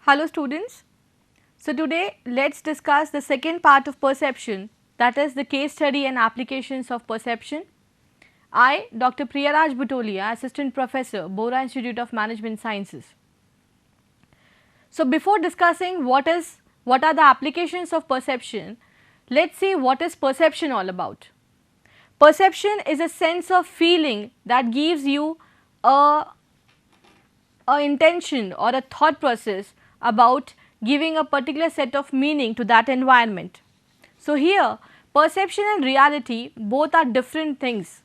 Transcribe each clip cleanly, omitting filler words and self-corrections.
Hello students. So today let's discuss the second part of perception, that is the case study and applications of perception. I, Dr. Priyaraj Butolia, Assistant Professor, Bora Institute of Management Sciences. So before discussing what are the applications of perception, let's see what is perception all about. Perception is a sense of feeling that gives you a intention or a thought process about giving a particular set of meaning to that environment. So here perception and reality both are different things.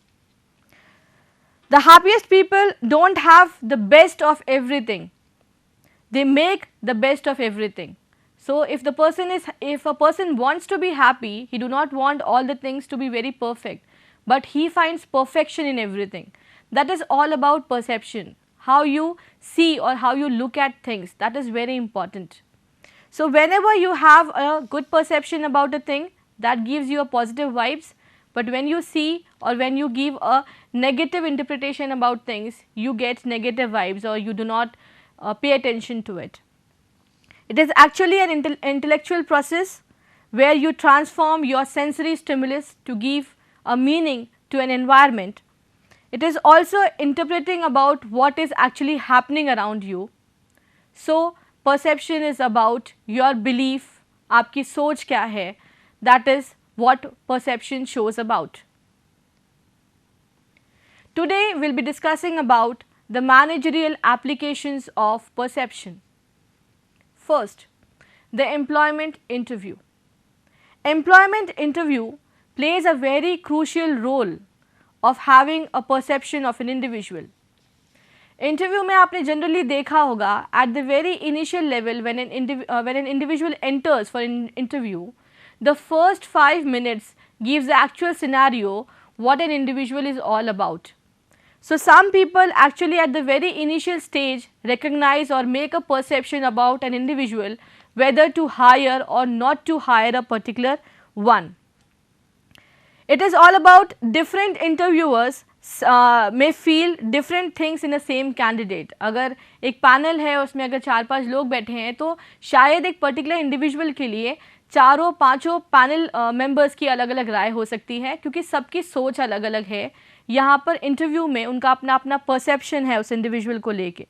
The happiest people do not have the best of everything, they make the best of everything. So if a person wants to be happy, he do not want all the things to be very perfect, but he finds perfection in everything. That is all about perception. How you see or how you look at things, that is very important. So whenever you have a good perception about a thing, that gives you a positive vibes, but when you see or when you give a negative interpretation about things, you get negative vibes or you do not pay attention to it. It is actually an intellectual process where you transform your sensory stimulus to give a meaning to an environment. It is also interpreting about what is actually happening around you. So perception is about your belief, आपकी सोच क्या है, that is what perception shows about. Today we will be discussing about the managerial applications of perception. First, the employment interview. Employment interview plays a very crucial role of having a perception of an individual. Interview में आपने generally देखा होगा at the very initial level when an individual enters for an interview, the first 5 minutes gives the actual scenario what an individual is all about. So some people actually at the very initial stage recognize or make a perception about an individual whether to hire or not to hire a particular one. It is all about different interviewers may feel different things in the same candidate. अगर एक panel है उसमें अगर 4-5 लोग बैठे हैं तो शायद एक पर्टिकुलर इंडिविजुअल के लिए चारों पांचों पैनल मेंबर्स की अलग अलग राय हो सकती है, क्योंकि सबकी सोच अलग अलग है. यहाँ पर इंटरव्यू में उनका अपना अपना परसेप्शन है उस इंडिविजुअल को लेके.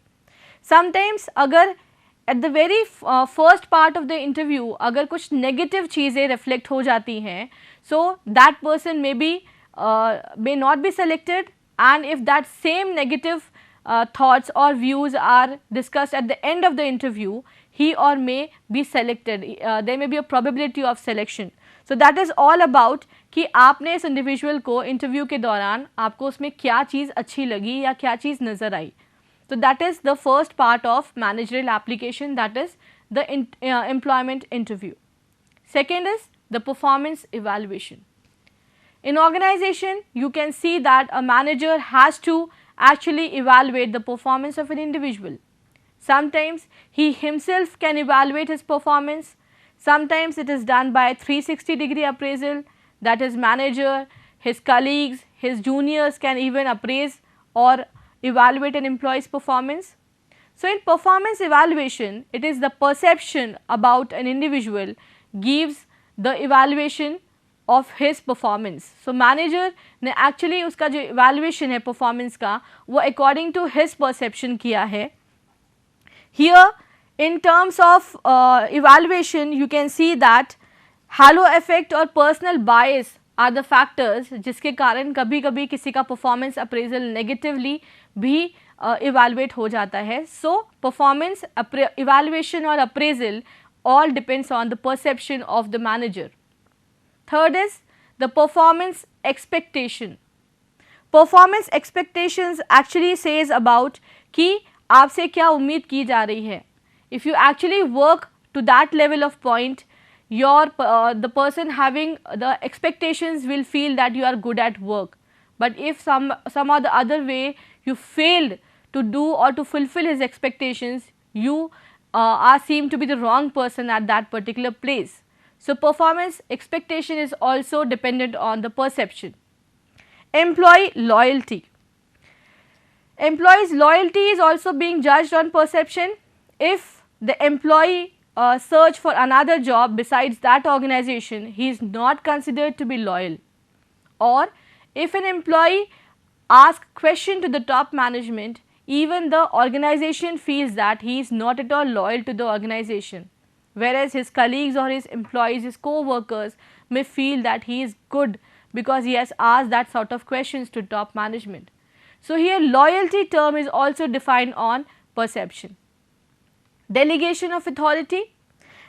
समटाइम्स अगर at the very first part of the interview अगर कुछ नेगेटिव चीज़ें रिफ्लेक्ट हो जाती हैं, so that person may not be selected, and if that same negative thoughts or views are discussed at the end of the interview, he or may be selected. There may be a probability of selection. So that is all about कि आपने इस individual को interview के दौरान आपको उसमें क्या चीज़ अच्छी लगी या क्या चीज़ नज़र आई. So that is the first part of managerial application, that is the employment interview. Second is the performance evaluation. In organization, you can see that a manager has to actually evaluate the performance of an individual. Sometimes he himself can evaluate his performance, sometimes it is done by 360-degree appraisal, that is manager, his colleagues, his juniors can even appraise or evaluate an employee's performance. So in performance evaluation, it is the perception about an individual gives the evaluation of his performance. So manager ने actually उसका जो evaluation है performance का वो according to his perception किया है. Here in terms of evaluation, you can see that halo effect और personal bias are the factors जिसके कारण कभी कभी किसी का performance appraisal negatively भी evaluate हो जाता है. So performance evaluation और appraisal all depends on the perception of the manager. Third is the performance expectation. Performance expectations actually says about कि आपसे क्या उम्मीद की जा रही है. If you actually work to that level of point, the person having the expectations will feel that you are good at work. But if some or the other way you failed to do or to fulfill his expectations, you are seen to be the wrong person at that particular place. So performance expectation is also dependent on the perception. Employee loyalty. Employees' loyalty is also being judged on perception. If the employee search for another job besides that organization, he is not considered to be loyal. Or if an employee asks question to the top management, even the organization feels that he is not at all loyal to the organization, whereas his colleagues or his employees, his co-workers may feel that he is good because he has asked that sort of questions to top management. So here loyalty term is also defined on perception. Delegation of authority.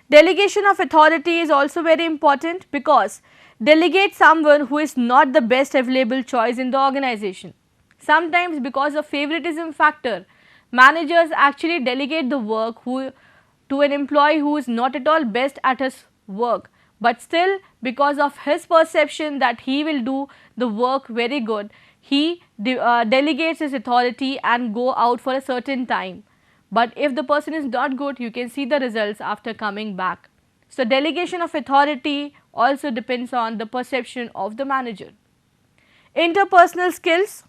Delegation of authority is also very important because delegate someone who is not the best available choice in the organization. Sometimes because of favoritism factor, managers actually delegate the work to an employee who is not at all best at his work, but still because of his perception that he will do the work very good, he delegates his authority and go out for a certain time. But if the person is not good, you can see the results after coming back. So delegation of authority also depends on the perception of the manager. Interpersonal skills.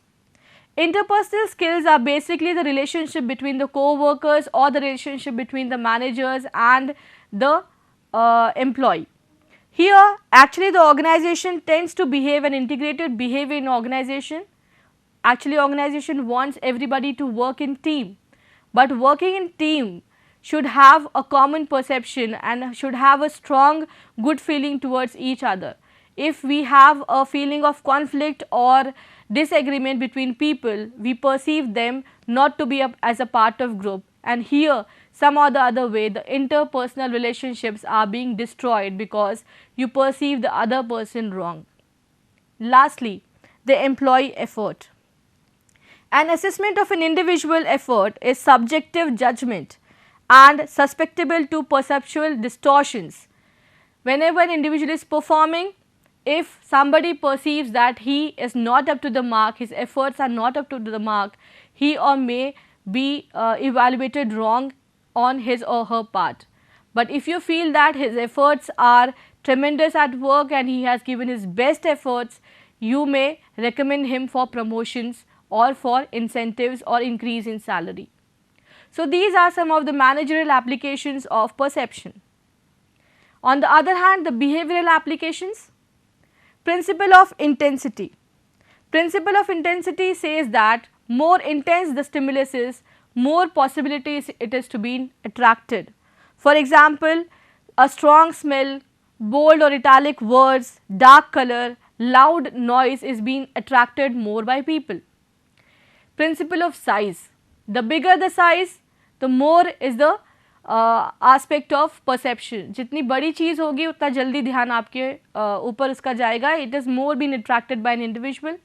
Interpersonal skills are basically the relationship between the co-workers or the relationship between the managers and the employee. Here actually the organization tends to behave an integrated behavior in organization. Actually organization wants everybody to work in team, but working in team should have a common perception and should have a strong good feeling towards each other. If we have a feeling of conflict or disagreement between people, we perceive them not to be as a part of group, and here some or the other way the interpersonal relationships are being destroyed because you perceive the other person wrong. Lastly, the employee effort. An assessment of an individual effort is subjective judgment and susceptible to perceptual distortions. Whenever an individual is performing, if somebody perceives that he is not up to the mark, his efforts are not up to the mark, he or may be evaluated wrong on his or her part. But if you feel that his efforts are tremendous at work and he has given his best efforts, you may recommend him for promotions or for incentives or increase in salary. So these are some of the managerial applications of perception. On the other hand, the behavioral applications. Principle of intensity. Principle of intensity says that more intense the stimulus is, more possibilities it is to be attracted. For example, a strong smell, bold or italic words, dark color, loud noise is being attracted more by people. Principle of size. The bigger the size, the more is the aspect of perception. जितनी बड़ी चीज़ होगी उतना जल्दी ध्यान आपके ऊपर उसका जाएगा. It is more being attracted by an individual.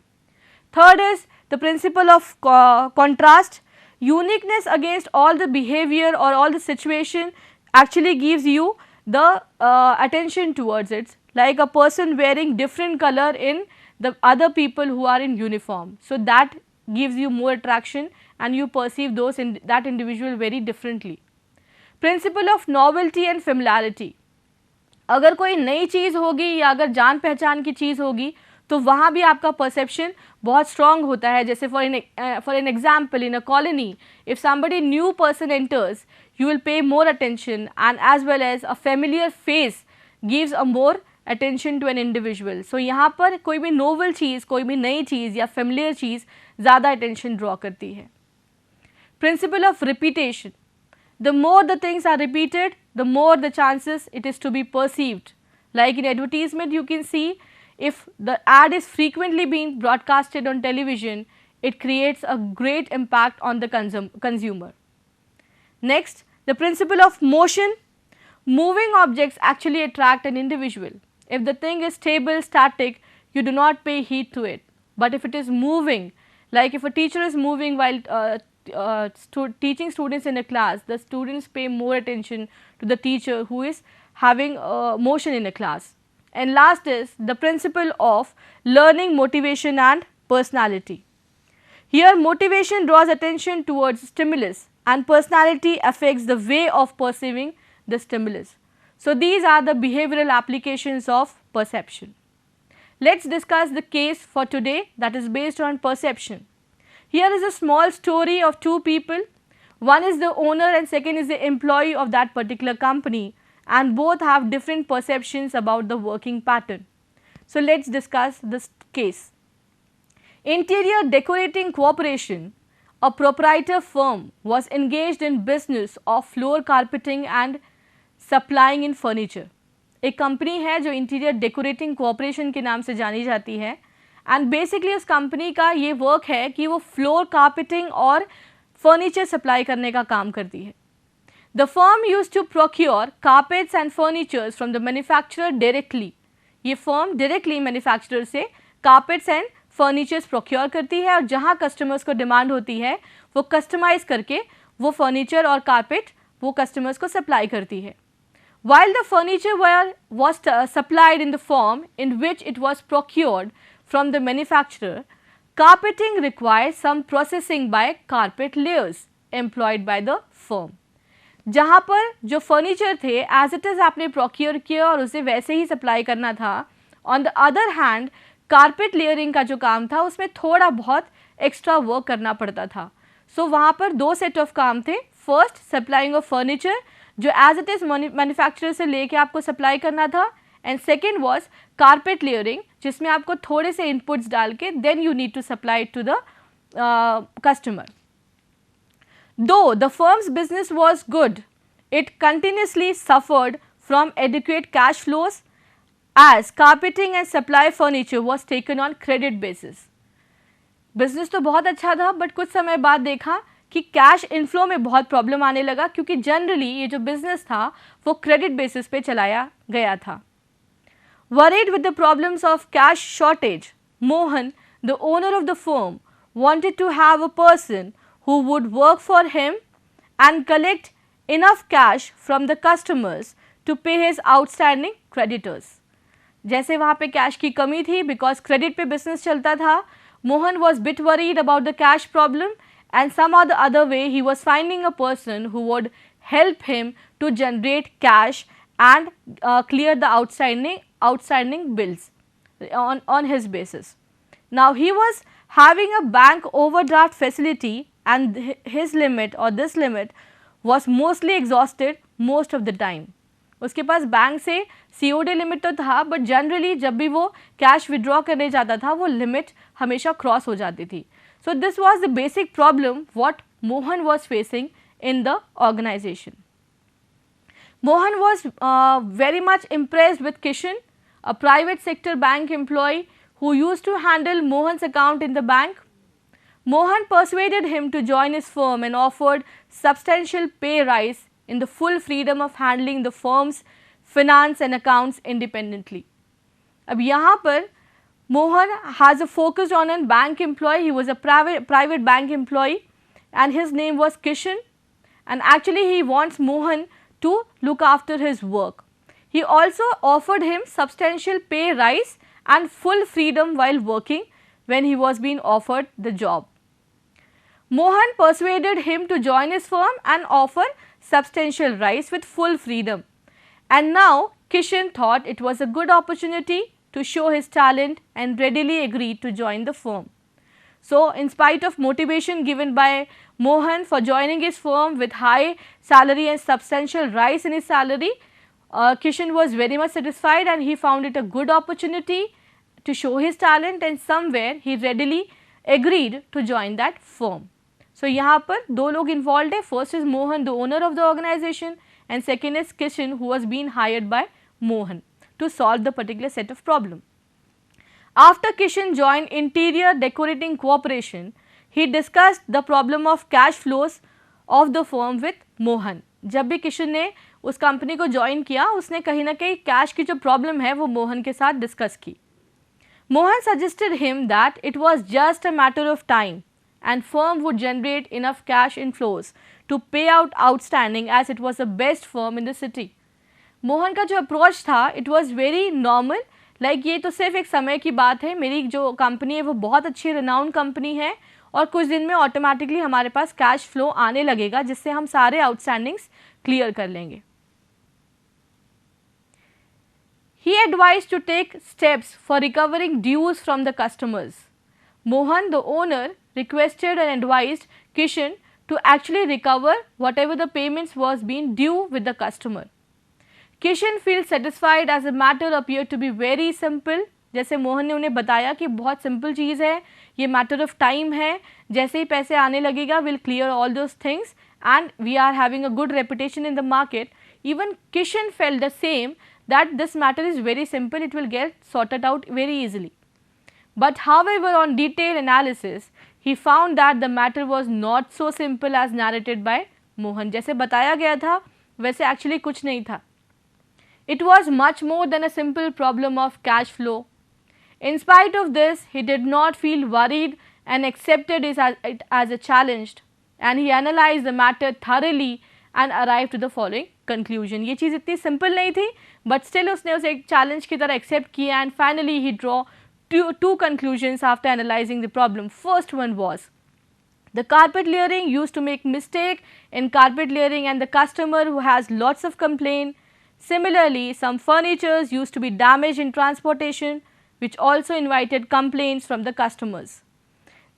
Third is the principle of contrast. Uniqueness against all the behavior or all the situation actually gives you the attention towards it. Like a person wearing different color in the other people who are in uniform. So that gives you more attraction and you perceive those in that individual very differently. Principle of novelty and familiarity. अगर कोई नई चीज़ होगी या अगर जान पहचान की चीज़ होगी तो वहाँ भी आपका परसेप्शन बहुत स्ट्रॉन्ग होता है. जैसे for an example in a colony, if somebody new person enters you will pay more attention and as well as a familiar face gives a more attention to an individual. So यहाँ पर कोई भी novel चीज़, कोई भी नई चीज़ या familiar चीज़ ज़्यादा attention draw करती है. Principle of repetition. The more the things are repeated, the more the chances it is to be perceived. Like in advertisement, you can see if the ad is frequently being broadcasted on television, it creates a great impact on the consumer. Next, the principle of motion. Moving objects actually attract an individual. If the thing is stable, static, you do not pay heed to it. But if it is moving, like if a teacher is moving while teaching students in a class, the students pay more attention to the teacher who is having motion in a class. And last is the principle of learning, motivation and personality. Here motivation draws attention towards stimulus and personality affects the way of perceiving the stimulus. So these are the behavioral applications of perception. Let's discuss the case for today that is based on perception. Here is a small story of two people. One is the owner and second is the employee of that particular company, and both have different perceptions about the working pattern. So, let us discuss this case. Interior Decorating Corporation, a proprietor firm, was engaged in business of floor carpeting and supplying in furniture. एक company है जो interior decorating corporation के नाम से जानी जाती है, and basically उस कंपनी का ये वर्क है कि वो फ्लोर कार्पेटिंग और फर्नीचर सप्लाई करने का काम करती है. The firm use to procure carpets and furnitures from the manufacturer directly. ये फर्म डायरेक्टली मैन्युफैक्चरर से कार्पेट्स एंड फर्नीचर्स प्रोक्योर करती है और जहाँ कस्टमर्स को डिमांड होती है वो कस्टमाइज करके वो फर्नीचर और कार्पेट वो कस्टमर्स को सप्लाई करती है. While the furniture was supplied in the form in which it was procured from the manufacturer, carpeting requires some processing by carpet layers employed by the firm. जहाँ पर जो furniture थे as it is आपने procure किया और उसे वैसे ही supply करना था. On the other hand carpet layering का जो काम था उसमें थोड़ा बहुत एक्स्ट्रा वर्क करना पड़ता था. सो वहाँ पर दो सेट ऑफ काम थे. फर्स्ट सप्लाइंग ऑफ फर्नीचर जो एज इट इज़ मैन्युफैक्चरर से लेके आपको सप्लाई करना था, and second was carpet layering जिसमें आपको थोड़े से इनपुट्स डाल के then you need to supply to the customer. Though the firm's business was good, it continuously suffered from adequate cash flows as carpeting and supply furniture was taken on credit basis. Business तो बहुत अच्छा था but कुछ समय बाद देखा कि cash inflow में बहुत प्रॉब्लम आने लगा क्योंकि जनरली ये जो बिजनेस था वो क्रेडिट बेसिस पे चलाया गया था. Worried with the problems of cash shortage, Mohan, the owner of the firm, wanted to have a person who would work for him and collect enough cash from the customers to pay his outstanding creditors. जैसे वहाँ पे cash की कमी थी because credit पे business चलता था. Mohan was bit worried about the cash problem and some or the other way he was finding a person who would help him to generate cash and clear the outstanding bills on his basis. Now he was having a bank overdraft facility and his limit or this limit was mostly exhausted most of the time. उसके पास bank से COD limit तो था but generally जब भी वो cash withdraw करने जाता था वो लिमिट हमेशा क्रॉस हो जाती थी. So this was the basic problem what Mohan was facing in the organization. Mohan was very much impressed with Kishan, a private sector bank employee who used to handle Mohan's account in the bank. Mohan persuaded him to join his firm and offered substantial pay rise in the full freedom of handling the firm's finance and accounts independently. अब यहाँ पर Mohan has a focus on a bank employee. He was a private bank employee and his name was Kishan, and actually he wants Mohan to look after his work. He also offered him substantial pay rise and full freedom while working when he was being offered the job. Mohan persuaded him to join his firm and offer substantial rise with full freedom, and now Kishan thought it was a good opportunity to show his talent and readily agreed to join the firm. So, in spite of motivation given by Mohan for joining his firm with high salary and substantial rise in his salary, Kishan was very much satisfied and he found it a good opportunity to show his talent, and somewhere he readily agreed to join that firm. So, यहाँ पर दो लोग involved है. First is Mohan, the owner of the organization, and second is Kishan, who was being hired by Mohan to solve the particular set of problem. After Kishan joined Interior Decorating Corporation, he discussed the problem of cash flows of the firm with Mohan. जब भी किशन ने उस company को join किया उसने कहीं ना कहीं कैश की जो प्रॉब्लम है वो मोहन के साथ डिस्कस की. Mohan suggested him that it was just a matter of time and firm would generate enough cash inflows to pay out outstanding as it was the best firm in the city. Mohan का जो approach था it was very normal, like ये तो सिर्फ एक समय की बात है, मेरी जो कंपनी है वो बहुत अच्छी रिनाउंड कंपनी है और कुछ दिन में ऑटोमेटिकली हमारे पास कैश फ्लो आने लगेगा जिससे हम सारे आउटस्टैंडिंग्स क्लियर कर लेंगे. He advised to take steps for recovering dues from the customers. Mohan, the owner, requested and advised Kishan to actually recover whatever the payments was being due with the customer. Kishan feels satisfied as the matter appeared to be very simple. जैसे मोहन ने उन्हें बताया कि बहुत simple चीज़ है, ये matter of time है, जैसे ही पैसे आने लगेगा will clear all those things and we are having a good reputation in the market. Even Kishan felt the same, that this matter is very simple, it will get sorted out very easily. But however, on detailed analysis, he found that the matter was not so simple as narrated by Mohan. जैसे बताया गया था वैसे actually कुछ नहीं था. It was much more than a simple problem of cash flow. In spite of this, he did not feel worried and accepted it as a challenge, and he analyzed the matter thoroughly and arrived to the following conclusion. ये चीज़ इतनी simple नहीं थी, but still उसने उसे एक challenge की तरह accept किया, and finally he draw two conclusions after analyzing the problem. First one was, the carpet layering used to make mistake in carpet layering and the customer who has lots of complaint. Similarly, some furnitures used to be damaged in transportation, which also invited complaints from the customers.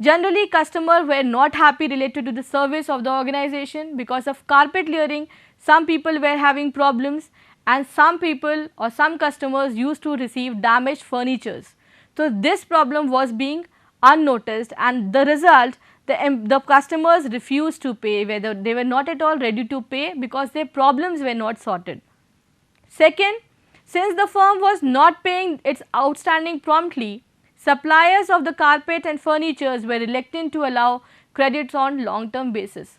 Generally, customers were not happy related to the service of the organization. Because of carpet layering, some people were having problems, and some people or some customers used to receive damaged furnitures. So, this problem was being unnoticed, and the result, the customers refused to pay, whether they were not at all ready to pay because their problems were not sorted. Second, since the firm was not paying its outstanding promptly, suppliers of the carpet and furnitures were reluctant to allow credits on long term basis.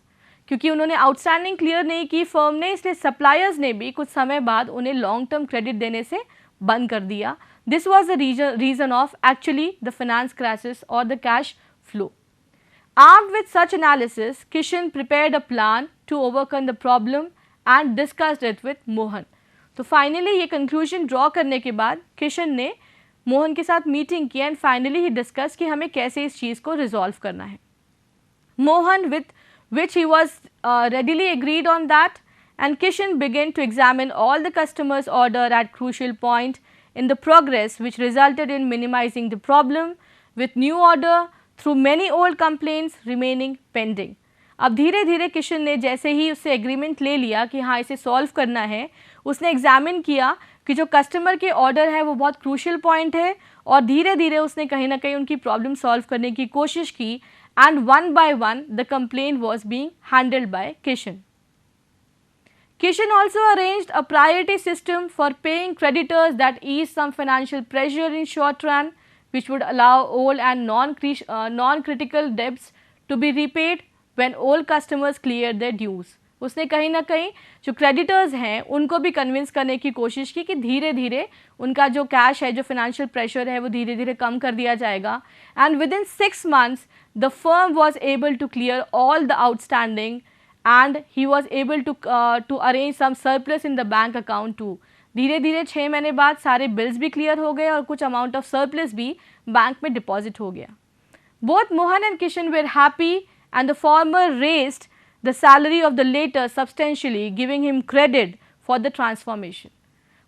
क्योंकि उन्होंने outstanding clear नहीं की firm ने, इसलिए suppliers ने भी कुछ समय बाद उन्हें लॉन्ग टर्म क्रेडिट देने से बंद कर दिया. This was the reason of actually the finance crisis और the cash flow. Armed with such analysis, Kishan prepared a plan to overcome the problem and discussed it with Mohan. तो finally ये conclusion draw करने के बाद किशन ने मोहन के साथ meeting की एंड फाइनली ही डिस्कस कि हमें कैसे इस चीज़ को रिजॉल्व करना है. Mohan with which he was readily agreed on that, and Kishan began to examine all the customers' order at crucial point in the progress, which resulted in minimizing the problem with new order through many old complaints remaining pending. अब धीरे धीरे किशन ने जैसे ही उससे agreement ले लिया कि हाँ इसे सॉल्व करना है, उसने एग्जामिन किया कि जो कस्टमर के ऑर्डर है वो बहुत क्रूशियल पॉइंट है, और धीरे धीरे उसने कहीं ना कहीं उनकी प्रॉब्लम सॉल्व करने की कोशिश की, and one by one the complaint was being handled by Kishan. Kishan also arranged a priority system for paying creditors that eased some financial pressure in short run, which would allow old and non-critical debts to be repaid when old customers clear their dues. उसने कहीं ना कहीं जो creditors हैं उनको भी convince करने की कोशिश की कि धीरे धीरे उनका जो कैश है, जो फाइनेंशियल प्रेशर है वो धीरे धीरे कम कर दिया जाएगा. And within 6 months the firm was able to clear all the outstanding, and he was able to arrange some surplus in the bank account too. धीरे धीरे 6 महीने बाद सारे बिल्स भी क्लियर हो गए और कुछ अमाउंट ऑफ सरप्लस भी बैंक में डिपॉजिट हो गया. Both Mohan and Kishan were happy, and the former raised the salary of the latter substantially, giving him credit for the transformation.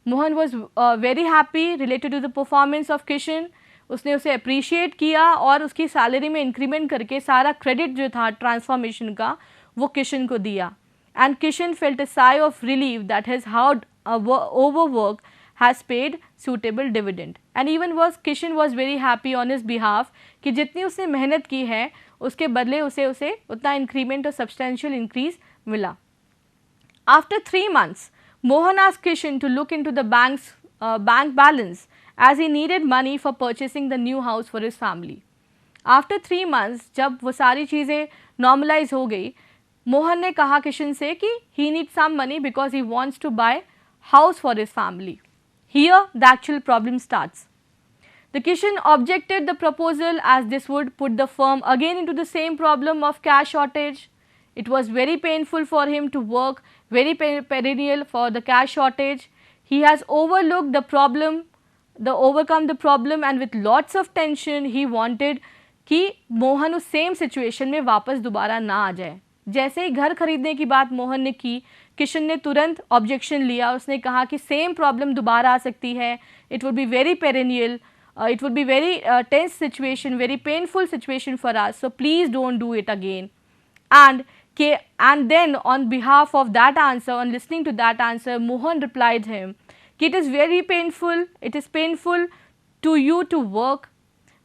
Mohan was very happy related to the performance of Kishan. उसने उसे appreciate किया और उसकी salary में increment करके सारा credit जो था ट्रांसफॉर्मेशन का वो किशन को दिया. And Kishan felt a sigh of relief that his hard overwork has paid suitable dividend. And even Kishan was very happy on his behalf कि जितनी उसने मेहनत की है उसके बदले उसे उतना इंक्रीमेंट और सब्सटेंशियल इंक्रीज मिला. After 3 months, Mohan asked Kishan to look into the bank balance as he needed money for purchasing the new house for his family. After 3 months, जब वो सारी चीज़ें normalize हो गई, मोहन ने कहा किशन से कि he needs some money because he wants to buy house for his family. Here the actual problem starts. The Kishan objected the proposal as this would put the firm again into the same problem of cash shortage. It was very painful for him to work very perennial for the cash shortage. He has overlooked the problem, overcome the problem, and with lots of tension he wanted कि मोहन उस same situation में वापस दोबारा ना आ जाए. जैसे ही घर खरीदने की बात मोहन ने की, किशन ने तुरंत ऑब्जेक्शन लिया. उसने कहा कि सेम प्रॉब्लम दोबारा आ सकती है, it would be very perennial, it would be very tense situation, very painful situation for us, so please don't do it again. And And then on behalf of that answer, on listening to that answer, Mohan replied him, it is very painful, it is painful to you to work,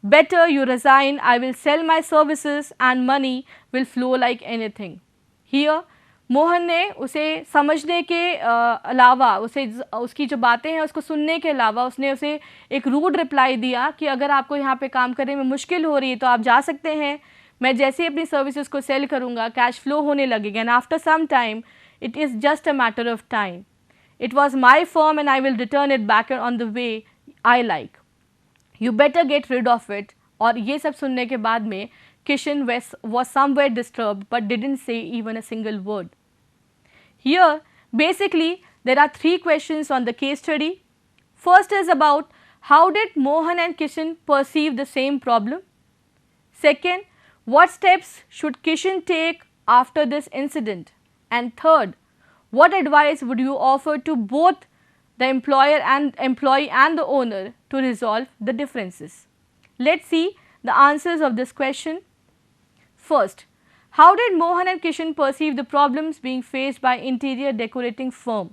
better you resign, I will sell my services and money will flow like anything. Here Mohan ने उसे समझने के अलावा, उसे उसकी जो बातें हैं उसको सुनने के अलावा, उसने उसे एक रूड रिप्लाई दिया कि अगर आपको यहाँ पे काम करने में मुश्किल हो रही है तो आप जा सकते हैं, मैं जैसे ही अपनी सर्विसेज को सेल करूँगा कैश फ्लो होने लगेगा, and after some time it is just a matter of time, it was my firm and I will return it back on the way I like, you better get rid of it. और ये सब सुनने के बाद में Kishan was somewhere disturbed but didn't say even a single word. Here, basically, there are 3 questions on the case study. First is about how did Mohan and Kishan perceive the same problem? Second, what steps should Kishan take after this incident? And third, what advice would you offer to both the employer and employee and the owner to resolve the differences? Let's see the answers of this question. First, how did Mohan and Kishan perceive the problems being faced by interior decorating firm?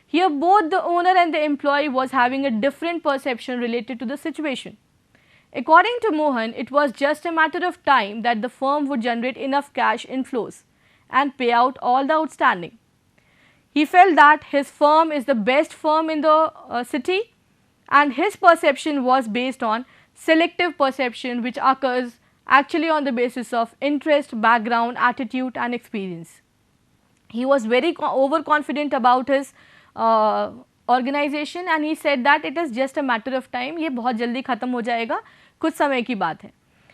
Here both the owner and the employee was having a different perception related to the situation. According to Mohan, it was just a matter of time that the firm would generate enough cash inflows and pay out all the outstanding. He felt that his firm is the best firm in the city, and his perception was based on selective perception which occurs actually on the basis of interest, background, attitude and experience. He was very overconfident about his organization and he said that it is just a matter of time, ये बहुत जल्दी ख़त्म हो जाएगा, कुछ समय की बात है.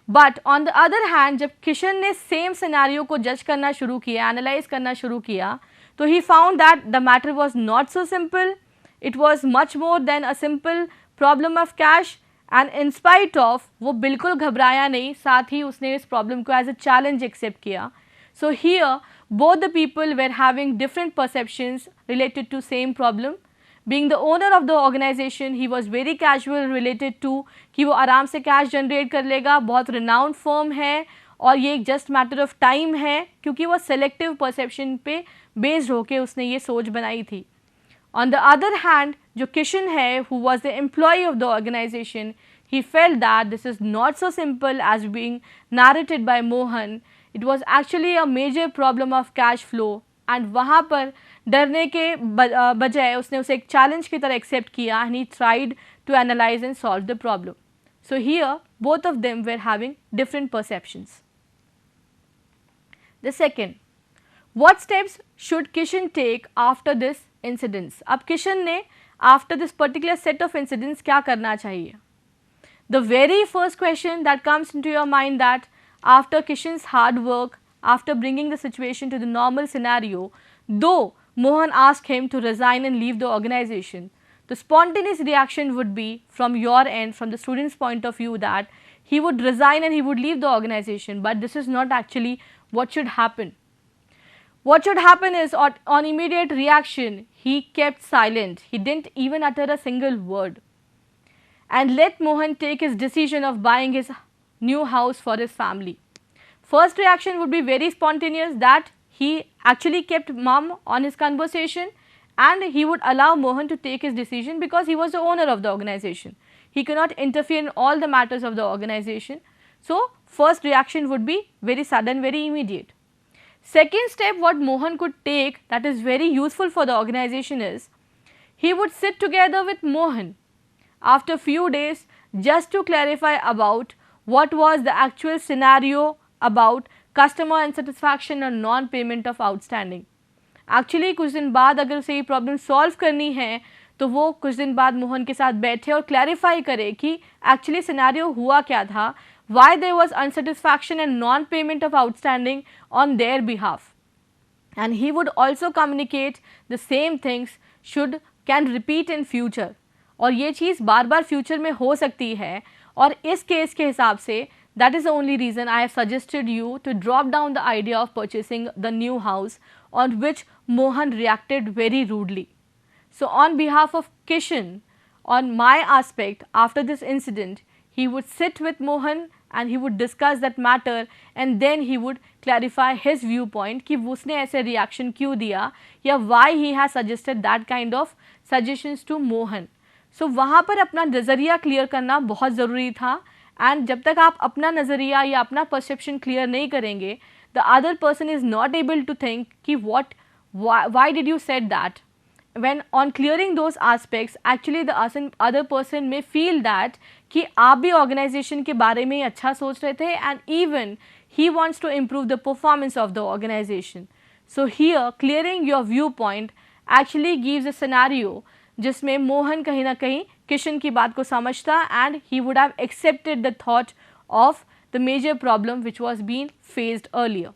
But on the other hand, जब किशन ने सेम सिनेरियो को जज करना शुरू किया, एनालाइज करना शुरू किया, तो he found that the matter was not so simple, it was much more than a simple problem of cash. And in spite of वो बिल्कुल घबराया नहीं, साथ ही उसने इस प्रॉब्लम को एज अ चैलेंज एक्सेप्ट किया. So here both the people were having different perceptions related to same problem. Being the owner of the organisation he was very casual related to कि वो आराम से कैश जनरेट कर लेगा, बहुत renowned firm है और ये एक जस्ट मैटर ऑफ टाइम है, क्योंकि वो सेलेक्टिव परसेप्शन पे बेस्ड होके उसने ये सोच बनाई थी. On the other hand, जो Kishan है, who was the employee of the organization, he felt that this is not so simple as being narrated by Mohan. It was actually a major problem of cash flow, and वहाँ पर डरने के बजाय उसने उसे एक challenge की तरह accept किया and he tried to analyze and solve the problem. So here, both of them were having different perceptions. The second, what steps should Kishan take after this incidents? अब किशन ने after this particular set of incidents क्या करना चाहिए? The very first question that comes into your mind that after Kishan's hard work, after bringing the situation to the normal scenario, though Mohan asked him to resign and leave the organization, the spontaneous reaction would be from your end, from the student's point of view, that he would resign and he would leave the organization, but this is not actually what should happen. What should happen is on immediate reaction, he kept silent. He didn't even utter a single word and let Mohan take his decision of buying his new house for his family. First reaction would be very spontaneous, that he actually kept mum on his conversation and he would allow Mohan to take his decision because he was the owner of the organization. He cannot interfere in all the matters of the organization. So, first reaction would be very sudden, very immediate. Second step what Mohan could take that is very useful for the organization is, he would sit together with Mohan after few days just to clarify about what was the actual scenario about customer unsatisfaction और non payment of outstanding. Actually कुछ दिन बाद अगर उसे ये problem solve करनी है तो वो कुछ दिन बाद मोहन के साथ बैठे और क्लैरिफाई करे कि एक्चुअली सिनेरियो हुआ क्या था, why there was unsatisfaction and non-payment of outstanding on their behalf. And he would also communicate the same things can repeat in future. और ये चीज़ बार बार फ्यूचर में हो सकती है और इस केस के हिसाब से that is the only reason I have suggested you to drop down the idea of purchasing the new house, on which Mohan reacted very rudely. So on behalf of Kishan, on my aspect after this incident, he would sit with Mohan and he would discuss that matter and then he would clarify his viewpoint कि उसने ऐसे reaction क्यों दिया या why he has suggested that kind of suggestions to Mohan. So वहाँ पर अपना नज़रिया क्लियर करना बहुत ज़रूरी था एंड जब तक आप अपना नज़रिया या अपना परसेप्शन क्लियर नहीं करेंगे the other person is not able to think कि why did you said that. When on clearing those aspects actually the other person may feel that कि आप भी organization के बारे में अच्छा सोच रहे थे and even he wants to improve the performance of the organization. So here clearing your viewpoint actually gives a scenario जिसमें मोहन कहीं ना कहीं किशन की बात को समझता and he would have accepted the thought of the major problem which was being faced earlier.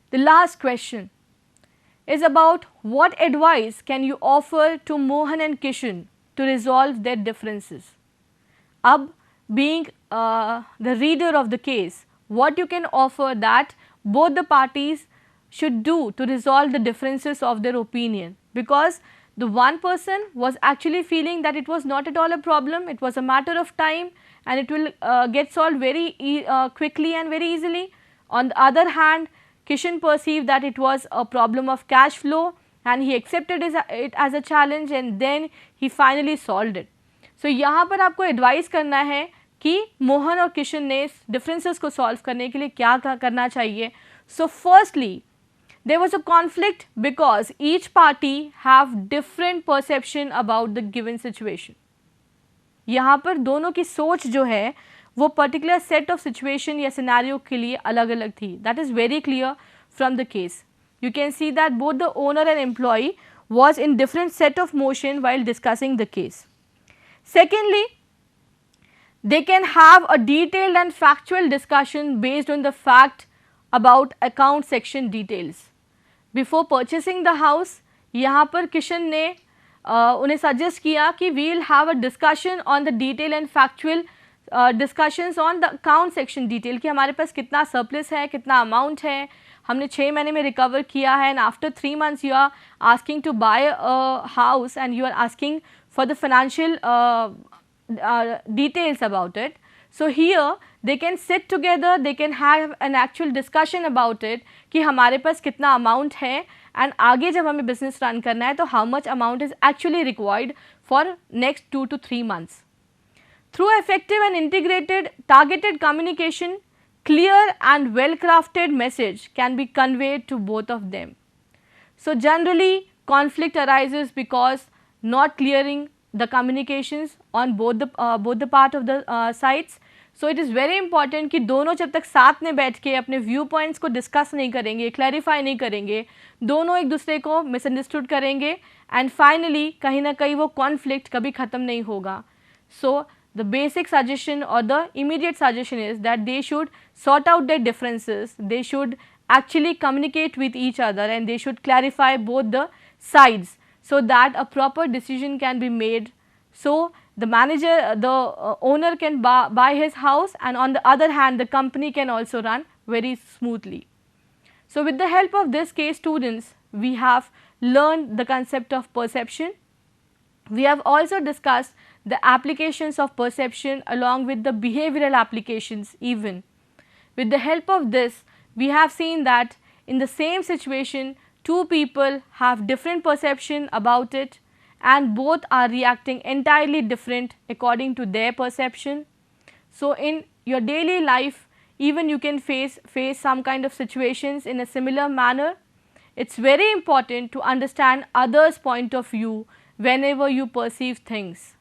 The last question is about what advice can you offer to Mohan and Kishan to resolve their differences. Ab being the reader of the case, what you can offer that both the parties should do to resolve the differences of their opinion, because the one person was actually feeling that it was not at all a problem, it was a matter of time and it will get solved very quickly and very easily. On the other hand, Kishan perceived that it was a problem of cash flow and he accepted it as a challenge and then he finally solved it. So यहाँ पर आपको advice करना है कि मोहन और किशन ने इस differences को सॉल्व करने के लिए क्या करना चाहिए. So firstly, there was a conflict because each party have different perception about the given situation. यहाँ पर दोनों की सोच जो है वो पर्टिकुलर सेट ऑफ सिचुएशन या सिनेरियो के लिए अलग अलग थी. That is very clear from the case. You can see that both the owner and employee was in different set of motion while discussing the case. Secondly, they can have a detailed and factual discussion based on the fact about account section details. Before purchasing the house, यहाँ पर किशन ने उन्हें suggest किया कि we will have a discussion on the detail and factual discussions on the account section detail कि हमारे पास कितना surplus है, कितना amount है, हमने 6 महीने में रिकवर किया है and after 3 months you are asking to buy a house and you are asking for the financial details about it. So here they can sit together, they can have an actual discussion about it कि हमारे पास कितना amount है and आगे जब हमें business run करना है तो how much amount is actually required for next 2 to 3 months. Through effective and integrated targeted communication, clear and well-crafted message can be conveyed to both of them. So generally conflict arises because not clearing the communications on both the part of the sides. So it is very important कि दोनों जब तक साथ में बैठ के अपने view points को डिस्कस नहीं करेंगे, क्लैरिफाई नहीं करेंगे, दोनों एक दूसरे को मिसअंडरस्टूड करेंगे एंड फाइनली कहीं ना कहीं वो कॉन्फ्लिक्ट कभी ख़त्म नहीं होगा. So the basic suggestion or the immediate suggestion is that they should sort out their differences, they should actually communicate with each other and they should clarify both the sides so that a proper decision can be made. So the manager, the owner can buy his house and on the other hand the company can also run very smoothly. So with the help of this case students, we have learned the concept of perception. We have also discussed the applications of perception along with the behavioral applications even. With the help of this, we have seen that in the same situation, two people have different perception about it and both are reacting entirely different according to their perception. So in your daily life, even you can face some kind of situations in a similar manner. It's very important to understand others' point of view whenever you perceive things.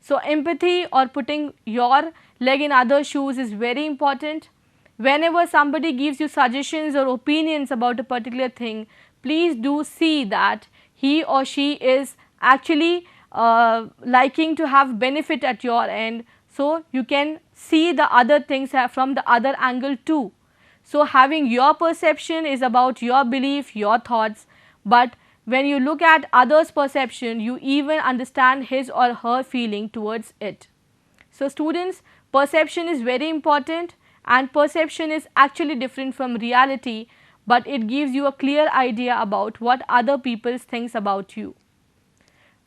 So empathy or putting your leg in others' shoes is very important. Whenever somebody gives you suggestions or opinions about a particular thing, please do see that he or she is actually liking to have benefit at your end, so you can see the other things from the other angle too. So having your perception is about your belief, your thoughts, but when you look at others' perception, you even understand his or her feeling towards it. So students, perception is very important and perception is actually different from reality, but it gives you a clear idea about what other people think about you.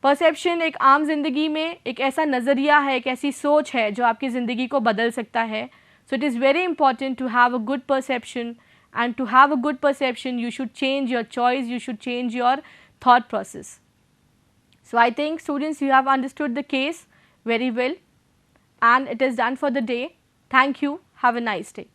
Perception एक आम जिंदगी में एक ऐसा नज़रिया है, एक ऐसी सोच है जो आपकी ज़िंदगी को बदल सकता है. So it is very important to have a good perception, and to have a good perception you should change your choice, you should change your thought process. So I think students, you have understood the case very well and it is done for the day. Thank you. Have a nice day.